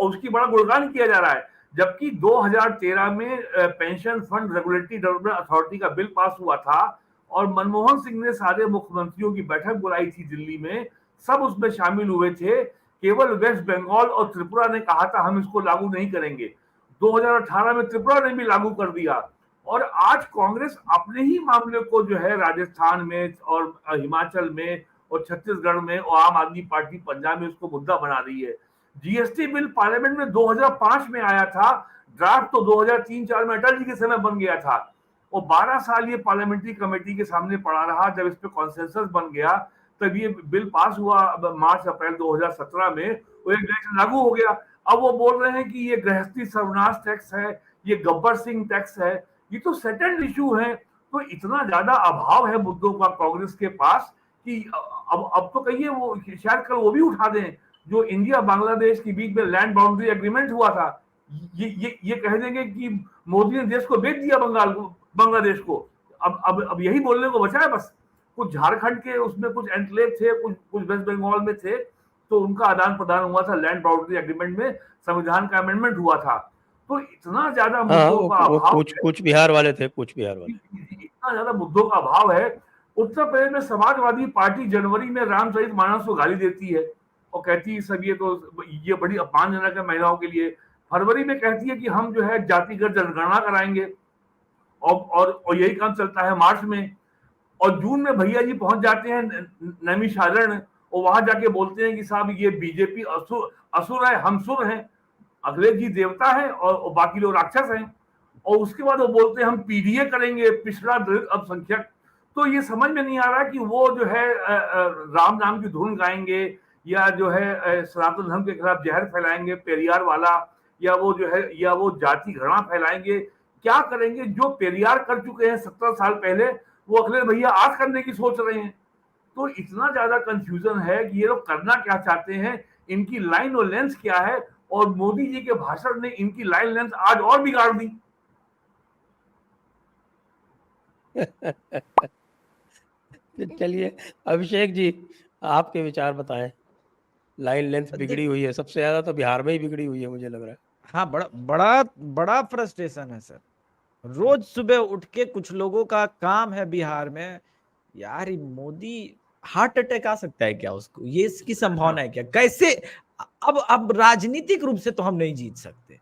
उसकी बड़ा गुणगान किया जा रहा है। जबकि 2013 में pension fund regulatory development authority का बिल पास हुआ था और मनमोहन सिंह ने सारे मुख्यमंत्रियों की बैठक बुलाई थी दिल्ली में, सब उसमें शामिल हुए थे। केवल वेस्ट बंगाल और त्रिपुरा ने कहा था हम इसको लागू नहीं करेंगे। 2018 में त्रिपुरा ने भी लागू कर दिया। और आज कांग्रेस अपने ही मामले को जो है राजस्थान में और हिमाचल में और छत्तीसगढ़ में और आम आदमी पार्टी पंजाब में उसको मुद्दा बना रही है। जीएसटी बिल पार्लियामेंट में 2005 में आया था, ड्राफ्ट तो 2003-4 में अटल जी के समय बन गया था और 12 साल ये पार्लियामेंट्री कमेटी के सामने पड़ा रहा। जब इस पे कॉन्सेंसस बन गया तब ये बिल पास हुआ मार्च अप्रैल 2017 में, वो एक लागू हो गया। अब वो बोल रहे हैं कि ये गृहस्थी सर्वनाश टैक्स है, ये गब्बर सिंह टैक्स है, ये तो सेटल्ड इशू है। तो इतना ज्यादा अभाव है मुद्दों का कांग्रेस के पास कि अब तो कहिए वो शायद कल वो भी उठा दें जो इंडिया बांग्लादेश के बीच में लैंड बाउंड्री एग्रीमेंट हुआ था। ये कह देंगे कि मोदी ने देश को बेच दिया बांग्लादेश को। अब यही बोलने को बचा है बस। कुछ झारखंड के उसमें कुछ एन्क्लेव थे, कुछ वेस्ट बंगाल में थे, तो उनका आदान प्रदान हुआ था लैंड बाउंड्री एग्रीमेंट में, संविधान का अमेंडमेंट हुआ था। तो इतना ज्यादा मुद्दों का अभाव, कुछ बिहार वाले थे, कुछ बिहार वाले, इतना ज्यादा मुद्दों का अभाव है। उत्तर प्रदेश में समाजवादी पार्टी जनवरी में रामचरितमानस को गाली देती है और कहती है सब ये बड़ी अपमानजनक है महिलाओं के लिए। फरवरी में कहती है कि हम जो है जातिगत जनगणना कराएंगे और यही काम चलता है मार्च में। और जून में भैया जी पहुंच जाते हैं नैमिषारण्य और वहां जाके बोलते हैं कि साहब ये बीजेपी असुर है, हम सुर हैं, अखिलेश जी देवता है और बाकी लोग राक्षस हैं। और उसके बाद वो बोलते हैं हम पीडीए करेंगे, पिछड़ा दलित अल्पसंख्यक। तो ये समझ में नहीं आ रहा कि वो जो है राम नाम की धुन गाएंगे या जो है सनातन धर्म के खिलाफ जहर फैलाएंगे पेरियार वाला, या वो जो है या वो जाति घृणा फैलाएंगे। क्या करेंगे? जो पेरियार कर चुके हैं 17 साल पहले, वो अखिलेश भैया आज करने की सोच रहे हैं। तो इतना ज्यादा कंफ्यूजन है कि ये लोग करना क्या चाहते हैं, इनकी लाइन और लेंथ क्या है। और मोदी जी के भाषण ने इनकी लाइन लेंथ आज और बिगाड़ दी। चलिए अभिषेक जी, आपके विचार बताएं। लाइन लेंथ बिगड़ी हुई है, सबसे ज्यादा तो बिहार में ही बिगड़ी हुई है मुझे लग रहा है। हाँ, बड़ा फ्रस्ट्रेशन है सर। रोज सुबह उठ के कुछ लोगों का काम है बिहार में, यार मोदी हार्ट अटैक आ सकता है क्या उसको, ये इसकी संभावना है क्या, कैसे? अब राजनीतिक रूप से तो हम नहीं जीत सकते।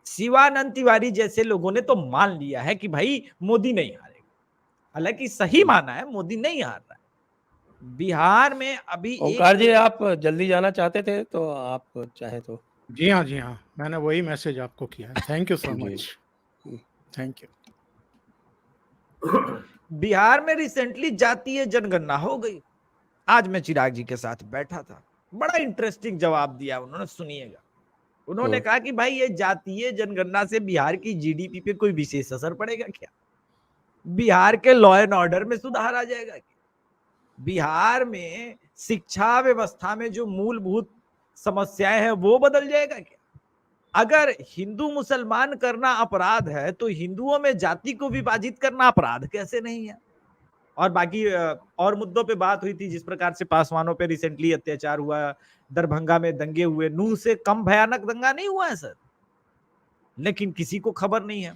शिवानंद तिवारी जैसे लोगों ने तो मान लिया है कि भाई मोदी नहीं हारेगा, हालांकि सही माना है मोदी नहीं हार रहा है बिहार में अभी। ओंकार जी, आप जल्दी जाना चाहते थे तो आप चाहे तो। जी हाँ, मैंने वही मैसेज आपको किया है। Thank you so much, thank you. Bihar में रिसेंटली जातीय जनगणना हो गई। आज मैं चिराग जी के साथ बैठा था, बड़ा इंटरेस्टिंग जवाब दिया उन्होंने, सुनिएगा। उन्होंने कहा कि भाई ये जातीय जनगणना से बिहार की जीडीपी पे कोई विशेष असर पड़ेगा क्या? बिहार के लॉ एंड ऑर्डर में सुधार आ जाएगा क्या? बिहार में शिक्षा व्यवस्था में जो मूलभूत समस्याएं हैं वो बदल जाएगा क्या? अगर हिंदू मुसलमान करना अपराध है तो हिंदुओं में जाति को विभाजित करना अपराध कैसे नहीं है? और बाकी और मुद्दों पे बात हुई थी, जिस प्रकार से पासवानों पे रिसेंटली अत्याचार हुआ, दरभंगा में दंगे हुए, नूह से कम भयानक दंगा नहीं हुआ है सर, लेकिन किसी को खबर नहीं है।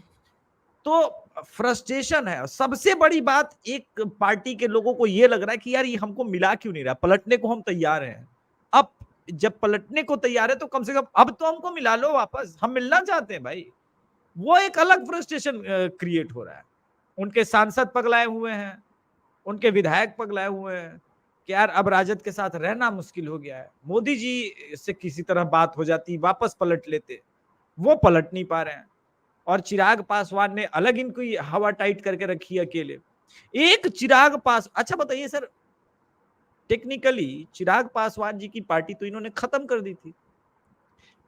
तो फ्रस्ट्रेशन है। सबसे बड़ी बात, एक पार्टी के लोगों को यह लग रहा है कि यार ये हमको मिला क्यों नहीं रहा, पलटने को हम तैयार हैं। अब जब पलटने को तैयार है तो कम से कम अब तो हमको मिला लो वापस, हम मिलना चाहते हैं भाई। वो एक अलग फ्रस्ट्रेशन क्रिएट हो रहा है। उनके सांसद पगलाए हुए हैं, उनके विधायक पगलाए हुए हैं कि यार अब राजद के साथ रहना मुश्किल हो गया है। मोदी जी से किसी तरह बात हो जाती, वापस पलट लेते, वो पलट नहीं पा रहे हैं। और चिराग पासवान ने अलग इनकी हवा टाइट करके रखी है अकेले। एक चिराग पास, अच्छा बताइए सर, टेक्निकली चिराग पासवान जी की पार्टी तो इन्होंने खत्म कर दी थी,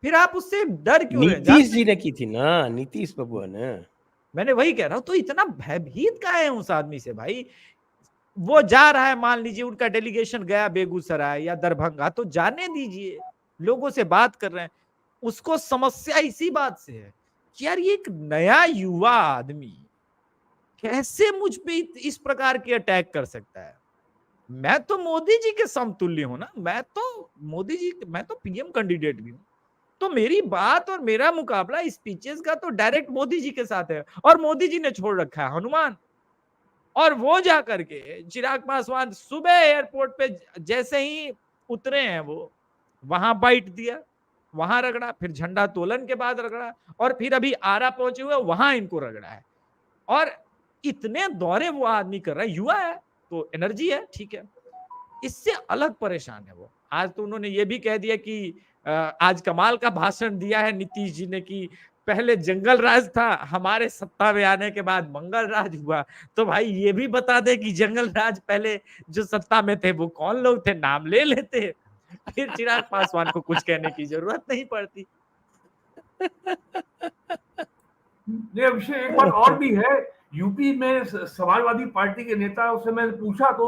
फिर आप उससे डर क्यों रहे? नीतीश जी ने की थी ना, नीतीश बबुआ ने। मैंने वही कह रहा हूं, तो इतना भयभीत का है उस आदमी से भाई? वो जा रहा है, मान लीजिए उनका डेलीगेशन गया बेगूसराय या दरभंगा, तो जाने दीजिए, लोगों से बात कर रहे हैं। उसको समस्या इसी बात से है कि यार ये एक नया युवा आदमी कैसे मुझ पे इस प्रकार के अटैक कर सकता है? मैं तो मोदी जी के समतुल्य हूं ना, मैं तो मोदी जी, मैं तो पीएम कैंडिडेट भी हूं। तो मेरी बात और मेरा मुकाबला स्पीचेस का तो डायरेक्ट मोदी जी के साथ है, और मोदी जी ने छोड़ रखा है हनुमान। और वो जा करके चिराग पासवान सुबह एयरपोर्ट पे जैसे ही उतरे हैं, वो वहां बाइट दिया, वहां रगड़ा, फिर झंडा तोलन के बाद रगड़ा, और फिर अभी आरा पहुंचे हुए वहां इनको रगड़ा है। और इतने दौरे वो आदमी कर रहा है, युवा है तो एनर्जी है, ठीक है, इससे अलग परेशान है वो। आज तो उन्होंने ये भी कह दिया कि आज कमाल का भाषण दिया है नीतीश जी ने कि पहले जंगल राज था, हमारे सत्ता में आने के बाद मंगल राज हुआ। तो भाई ये भी बता दे कि जंगल राज पहले जो सत्ता में थे वो कौन लोग थे, नाम ले लेते, फिर चिराग पासवान को कुछ कहने की जरूरत नहीं पड़ती। ये विषय एक बात और भी है, यूपी में समाजवादी पार्टी के नेता से मैंने पूछा तो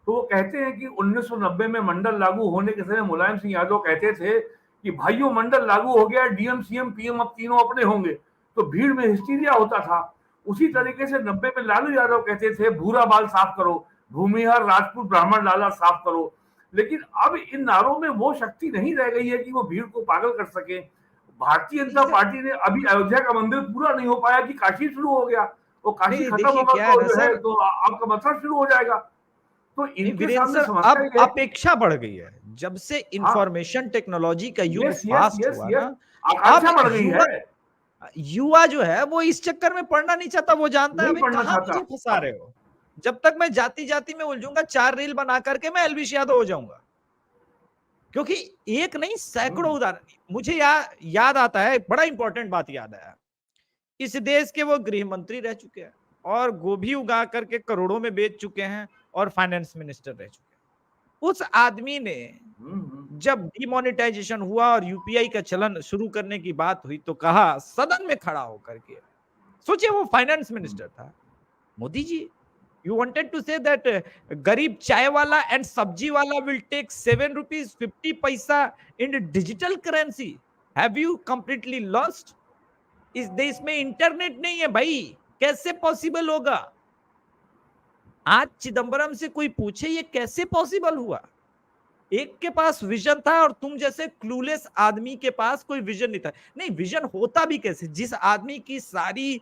वो कहते हैं कि 1990 में मंडल लागू होने के समय मुलायम सिंह यादव कहते थे कि भाइयों मंडल लागू हो गया, डीएम सीएम पीएम अब तीनों अपने होंगे, तो भीड़ में हिस्टीरिया होता था। उसी तरीके से 90 में लालू यादव कहते थे भूरा बाल साफ करो, भूमिहार राजपूत ब्राह्मण लाला साफ करो। लेकिन अब इन नारों में वो शक्ति नहीं रह गई है कि वो भीड़ को पागल कर सके। भारतीय जनता पार्टी ने अभी अयोध्या का मंदिर पूरा नहीं हो पाया कि काशी शुरू हो गया, वो काशी खत्म होगा तो जो है तो आपका मथुरा शुरू हो जाएगा। तो इनके सामने समस्या अब अपेक्षा बढ़ गई है जब से इंफॉर्मेशन टेक्नोलॉजी का युग फास्ट हुआ ना, आकांक्षा बढ़ गई है। युवा जो है वो इस चक्कर में पढ़ना नहीं चाहता, वो जानता है कहां मुझे फंसा रहे हो, जब तक मैं जाति जाति में उलझूंगा 4 रील बना करके मैं एलविश यादव हो जाऊंगा। क्योंकि एक नहीं सैकड़ों उदाहरण मुझे याद आता है, बड़ा इंपॉर्टेंट बात याद आया। इस देश के वो गृह मंत्री रह चुके हैं और गोभी उगा करके करोड़ों में बेच चुके हैं और फाइनेंस मिनिस्टर रह चुके हैं। उस आदमी ने जब डिमोनेटाइजेशन हुआ और यूपीआई का चलन शुरू करने की बात हुई तो कहा सदन में खड़ा होकर के, सोचिए वो फाइनेंस मिनिस्टर था, Modi ji, you wanted to say that गरीब चाय वाला and सब्जी वाला will take 7 rupees 50 पैसा in digital currency? Have you completely lost? इस देश में इंटरनेट नहीं है भाई, कैसे पॉसिबल होगा? आज चिदंबरम से कोई पूछे ये कैसे पॉसिबल हुआ? एक के पास विजन था और तुम जैसे क्लूलेस आदमी के पास कोई विजन नहीं था। नहीं, विजन होता भी कैसे, जिस आदमी की सारी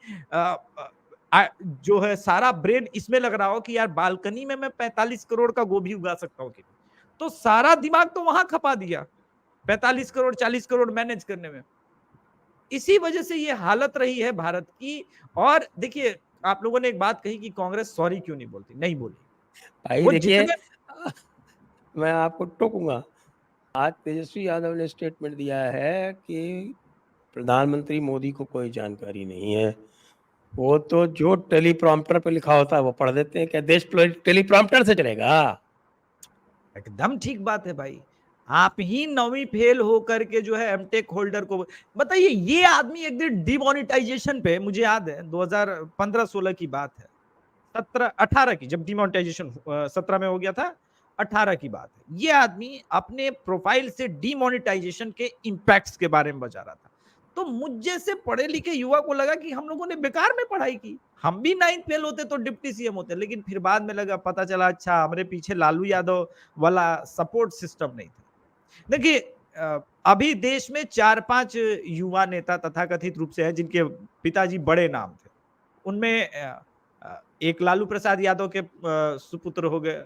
जो है सारा ब्रेन इसमें लग रहा हो कि यार बालकनी में मैं 45 करोड़ का गोभी उगा सकता हूँ, तो सारा दिमाग तो वहां खपा दिया 45 करोड़ 40 करोड़ मैनेज करने में। इसी वजह से ये हालत रही है भारत की। और देखिए, आप लोगों ने एक बात कही कि कांग्रेस सॉरी क्यों नहीं बोलती, नहीं बोली भाई। देखिए मैं आपको टोकूंगा, आज तेजस्वी यादव ने स्टेटमेंट दिया है कि प्रधानमंत्री मोदी को कोई जानकारी नहीं है वो तो जो टेलीप्रॉम्प्टर पे लिखा होता है वो पढ़ देते हैं। क्या देश टेलीप्रॉम्प्टर से चलेगा? एकदम ठीक बात है भाई। आप ही 9वीं फेल हो करके जो है एमटेक होल्डर को बताइए। ये आदमी एक दिन डिमोनिटाइजेशन पे, मुझे याद है 2015-16 की बात है, 17-18 की, जब डिमोनेटाइजेशन 17 में हो गया था, 18 की बात है। ये आदमी अपने प्रोफाइल से डिमोनेटाइजेशन के इंपैक्ट्स के बारे में बता रहा था। तो मुझ जैसे पढ़े लिखे युवा को लगा कि हम लोगों ने बेकार में पढ़ाई की, हम भी 9th फेल होते तो डिप्टी सीएम होते। लेकिन फिर बाद में लगा, पता चला अच्छा हमारे पीछे लालू यादव वाला सपोर्ट सिस्टम नहीं था। देखिए अभी देश में 4-5 युवा नेता तथाकथित रूप से हैं जिनके पिताजी बड़े नाम थे। उनमें एक लालू प्रसाद यादव के सुपुत्र हो गए,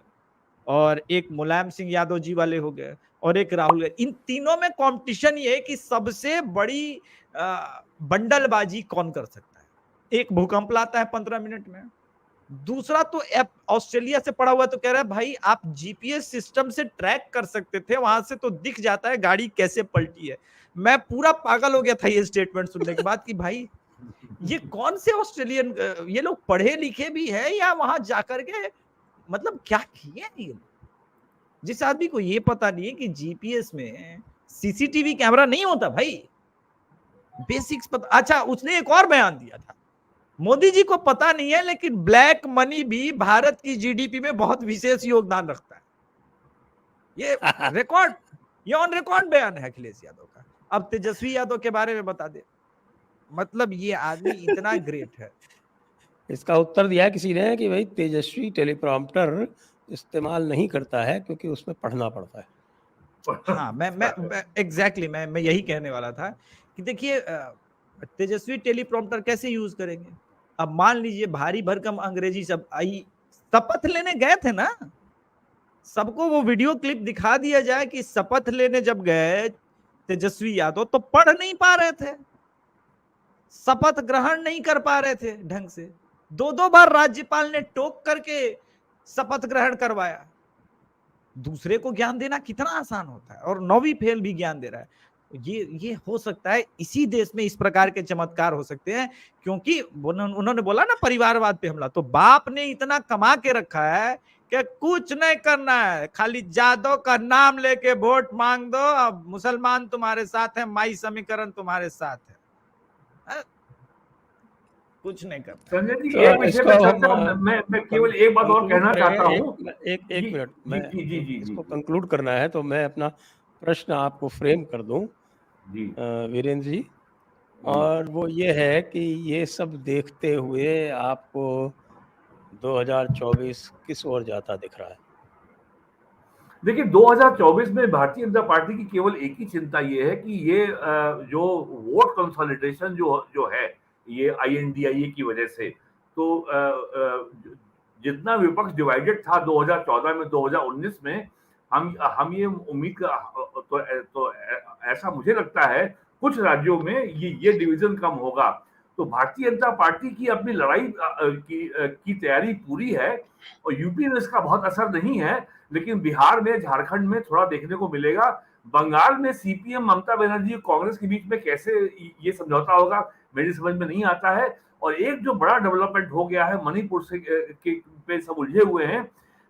और एक मुलायम सिंह यादव जी वाले हो गए, और एक राहुल। इन तीनों में कंपटीशन ये है कि सबसे बड़ी बंडलबाजी कौन कर सकता है। एक भूकंप लाता है 15 मिनट में, दूसरा तो ऑस्ट्रेलिया से पड़ा हुआ तो कह रहा है भाई आप जीपीएस सिस्टम से ट्रैक कर सकते थे, वहां से तो दिख जाता है गाड़ी कैसे पलटी है। मैं पूरा पागल हो गया था ये स्टेटमेंट सुनने के बाद कि भाई ये कौन से ऑस्ट्रेलियन, ये लोग पढ़े लिखे भी है या वहां जाकर के मतलब क्या किए ये लोग। जिस आदमी को ये पता नहीं है कि जीपीएस में सीसीटीवी कैमरा नहीं होता भाई, बेसिक्स पता। अच्छा, उसने एक और बयान दिया था, मोदी जी को पता नहीं है लेकिन ब्लैक मनी भी भारत की जीडीपी में बहुत विशेष योगदान रखता है। ये रिकॉर्ड, ये ऑन रिकॉर्ड बयान है अखिलेश यादव का। अब तेजस्वी यादव के बारे में बता दे, मतलब ये आदमी इतना ग्रेट है। इसका उत्तर दिया किसी ने कि भाई तेजस्वी टेलीप्रॉम्प्टर इस्तेमाल नहीं करता है क्योंकि उसमें पढ़ना पड़ता है। हाँ, मैं एग्जैक्टली मैं यही कहने वाला था कि देखिए तेजस्वी टेलीप्रॉम्प्टर कैसे यूज करेंगे। अब मान लीजिए भारी भरकम अंग्रेजी सब आई, शपथ लेने गए थे ना, सबको वो वीडियो क्लिप दिखा दिया जाए कि शपथ लेने जब गए तेजस्वी यादव तो पढ़ नहीं पा रहे थे, शपथ ग्रहण नहीं कर पा रहे थे ढंग से। 2 बार राज्यपाल ने टोक करके शपथ ग्रहण करवाया। दूसरे को ज्ञान देना कितना आसान होता है, और 9वीं फेल भी ज्ञान दे रहा है। ये हो सकता है इसी देश में इस प्रकार के चमत्कार हो सकते हैं, क्योंकि उन्होंने बोला ना परिवारवाद पे हमला, तो बाप ने इतना कमा के रखा है कि कुछ नहीं करना है, खाली जादव का नाम लेके वोट मांग दो, अब मुसलमान तुम्हारे साथ है, माई समीकरण तुम्हारे साथ है, कुछ नहीं करना। संजय जी, तो एक विषय पे इसको चर्चा, मैं केवल एक बात और कहना चाहता हूँ। एक मिनट, मैं जी इसको कंक्लूड करना है तो मैं अपना प्रश्न आपको फ्रेम कर दूं जी वीरेंद्र जी, और वो ये है कि ये सब देखते हुए आपको 2024 किस ओर जाता दिख रहा है? देखिए, 2024 में भारतीय जनता पार्टी की केवल एक ही चिंता ये है कि ये जो वोट कंसोलिडेशन जो है, ये INDIA की वजह से, तो जितना विपक्ष डिवाइडेड था 2014 में, 2019 में, हम ये उम्मीद कर, तो ऐसा मुझे लगता है कुछ राज्यों में ये डिवीजन कम होगा। तो भारतीय जनता पार्टी की अपनी लड़ाई की तैयारी पूरी है, और यूपी में इसका बहुत असर नहीं है, लेकिन बिहार में, झारखंड में थोड़ा देखने को मिलेगा। बंगाल में सीपीएम, ममता बनर्जी और कांग्रेस के बीच में कैसे ये समझौता होगा, मेरी समझ में नहीं आता है। और एक जो बड़ा डेवलपमेंट हो गया है, मणिपुर से पे सब उलझे हुए हैं।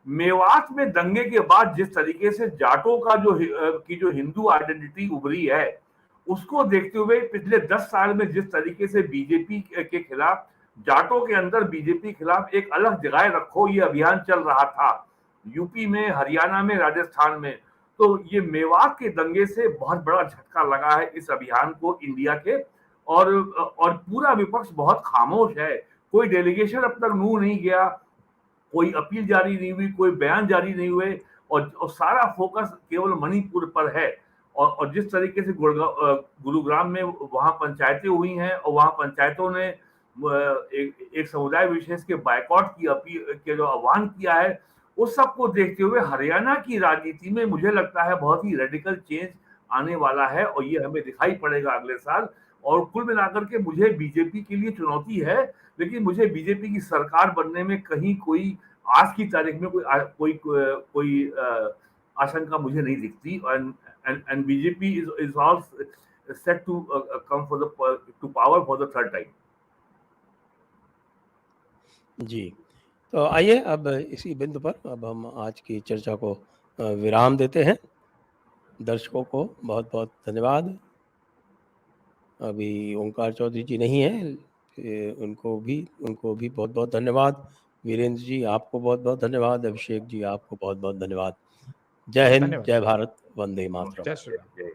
मेवात में दंगे के बाद जिस तरीके से जाटों का जो हिंदू आइडेंटिटी उभरी है, उसको देखते हुए पिछले 10 साल में जिस तरीके से बीजेपी के खिलाफ, जाटों के अंदर बीजेपी के खिलाफ एक अलग जगह रखो ये अभियान चल रहा था, यूपी में, हरियाणा में, राजस्थान में, तो ये मेवात के दंगे से बहुत बड़ा झटका लगा है इस अभियान को इंडिया के। और पूरा विपक्ष बहुत खामोश है, कोई डेलीगेशन अब तक मुंह नहीं गया, कोई अपील जारी नहीं हुई, कोई बयान जारी नहीं हुए, और सारा फोकस केवल मणिपुर पर है। और जिस तरीके से गुरुग्राम में वहां पंचायतें हुई हैं, और वहां पंचायतों ने एक समुदाय विशेष के बायकॉट की अपील के जो आह्वान किया है, उस सब को देखते हुए हरियाणा की राजनीति में मुझे लगता है बहुत ही रेडिकल चेंज आने वाला है, और ये हमें दिखाई पड़ेगा अगले साल। और कुल मिलाकर के मुझे बीजेपी के लिए चुनौती है, लेकिन मुझे बीजेपी की सरकार बनने में कहीं कोई आज की तारीख में कोई आशंका मुझे नहीं दिखती। And BJP is all set to come for the to power for the third time. जी, तो आइए अब इसी बिंदु पर अब हम आज की चर्चा को विराम देते हैं। दर्शकों को बहुत-बहुत धन्यवाद। अभी ओंकार चौधरी जी नहीं हैं, उनको भी बहुत-बहुत धन्यवाद। वीरेंद्र जी आपको बहुत-बहुत धन्यवाद। अभिषेक जी आपको बहुत-बहुत धन्यवाद। जय हिंद, धन्यवाद। जय भारत, वंदे मातरम। जय श्री राम। जय